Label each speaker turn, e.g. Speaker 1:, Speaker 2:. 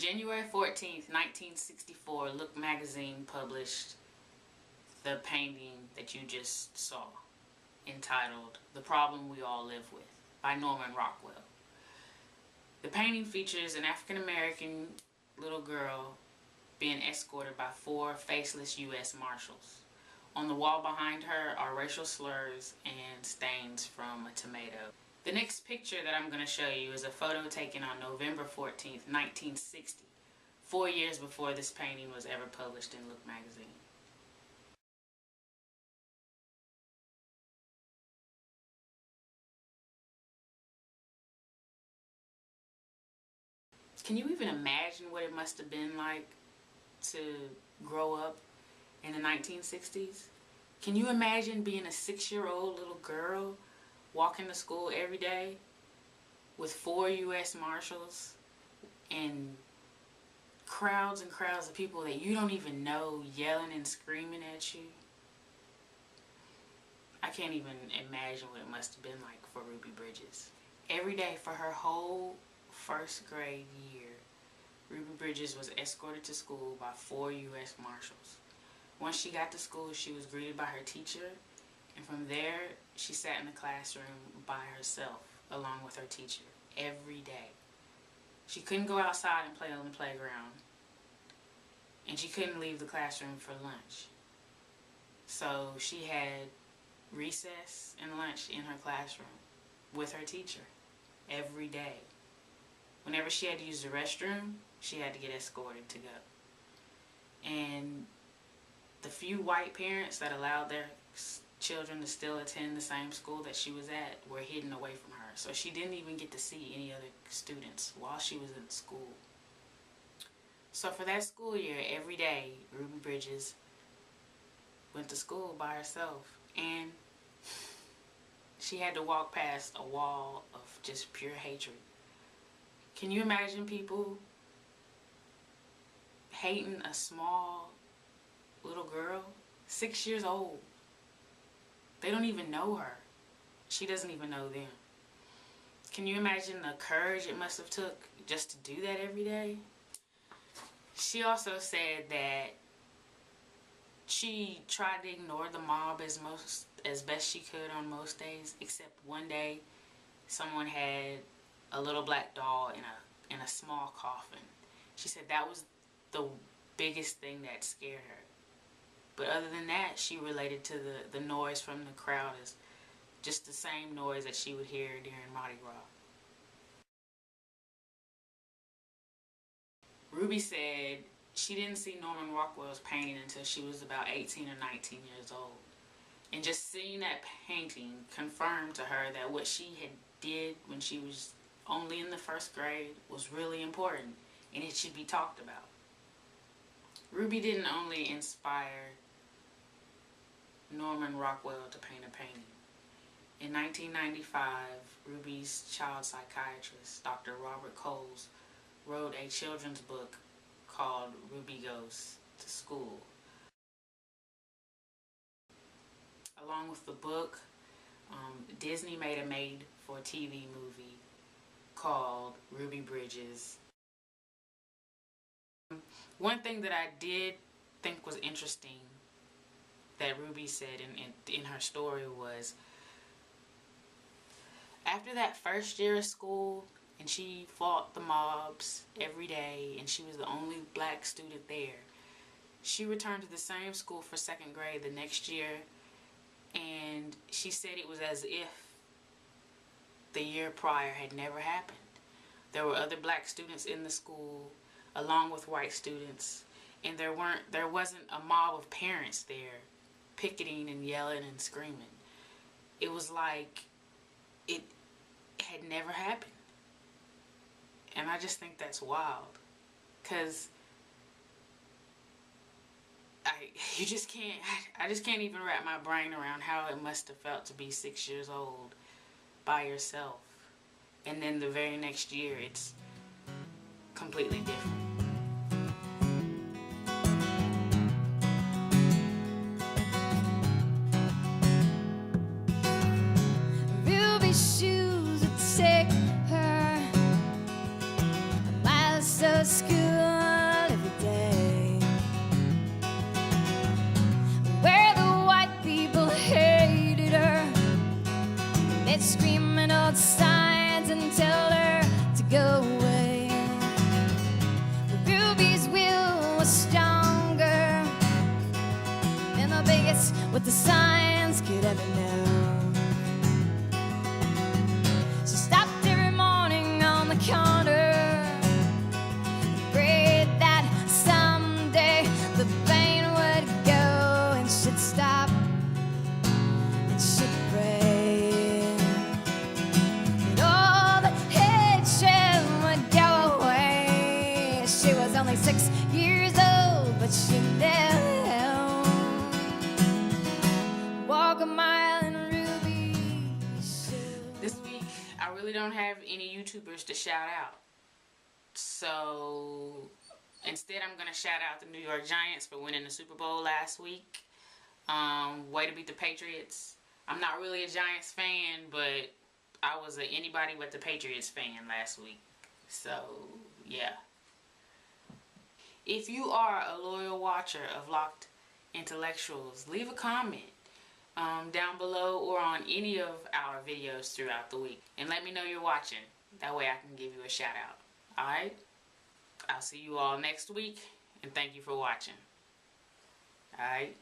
Speaker 1: January 14th, 1964, Look magazine published the painting that you just saw, entitled "The Problem We All Live With" by Norman Rockwell. The painting features an African-American little girl being escorted by 4 faceless U.S. Marshals. On the wall behind her are racial slurs and stains from a tomato. The next picture that I'm going to show you is a photo taken on November 14th, 1960, 4 years before this painting was ever published in Look magazine. Can you even imagine what it must have been like to grow up in the 1960s? Can you imagine being a 6-year-old little girl walking to school every day with 4 U.S. Marshals and crowds of people that you don't even know yelling and screaming at you? I can't even imagine what it must have been like for Ruby Bridges. Every day for her whole first grade year, Ruby Bridges was escorted to school by 4 U.S. Marshals. Once she got to school, she was greeted by her teacher, and from there, she sat in the classroom by herself, along with her teacher, every day. She couldn't go outside and play on the playground, and she couldn't leave the classroom for lunch. So she had recess and lunch in her classroom with her teacher every day. Whenever she had to use the restroom, she had to get escorted to go. And the few white parents that allowed their children to still attend the same school that she was at were hidden away from her. So she didn't even get to see any other students while she was in school. So for that school year, every day, Ruby Bridges went to school by herself. And she had to walk past a wall of just pure hatred. Can you imagine people hating a small little girl, 6 years old? They don't even know her. She doesn't even know them. Can you imagine the courage it must have took just to do that every day? She also said that she tried to ignore the mob as best she could on most days, except one day someone had a little black doll in a small coffin. She said that was the biggest thing that scared her. But other than that, she related to the noise from the crowd as just the same noise that she would hear during Mardi Gras. Ruby said she didn't see Norman Rockwell's painting until she was about 18 or 19 years old. And just seeing that painting confirmed to her that what she had did when she was only in the 1st grade was really important, and it should be talked about. Ruby didn't only inspire Norman Rockwell to paint a painting. In 1995, Ruby's child psychiatrist, Dr. Robert Coles, wrote a children's book called Ruby Goes to School. Along with the book, Disney made a made-for-TV movie called Ruby Bridges. One thing that I did think was interesting that Ruby said in her story was, after that first year of school, and she fought the mobs every day, and she was the only black student there, she returned to the same school for 2nd grade the next year, and she said it was as if the year prior had never happened. There were other black students in the school along with white students, and there wasn't a mob of parents there picketing and yelling and screaming. It was like it had never happened. And I just think that's wild, because I just can't even wrap my brain around how it must have felt to be 6 years old by yourself, and then the very next year it's completely different.
Speaker 2: Ruby's shoes would take her miles to school. screaming old signs and tell her to go away. But Ruby's will was stronger than the biggest what the signs could ever know. She stopped every morning on the corner, prayed that someday the pain would go and she'd stop and she'd pray that all the hatred would go away. She was only 6 years old, but she knew. Walk a mile in Ruby's shoes.
Speaker 1: This week, I really don't have any YouTubers to shout out. So instead, I'm going to shout out the New York Giants for winning the Super Bowl last week. Way to beat the Patriots. I'm not really a Giants fan, but I was a anybody but the Patriots fan last week. So, yeah. If you are a loyal watcher of Loc'd Intellectuals, leave a comment down below or on any of our videos throughout the week. And let me know you're watching. That way I can give you a shout out. Alright? I'll see you all next week. And thank you for watching. Alright?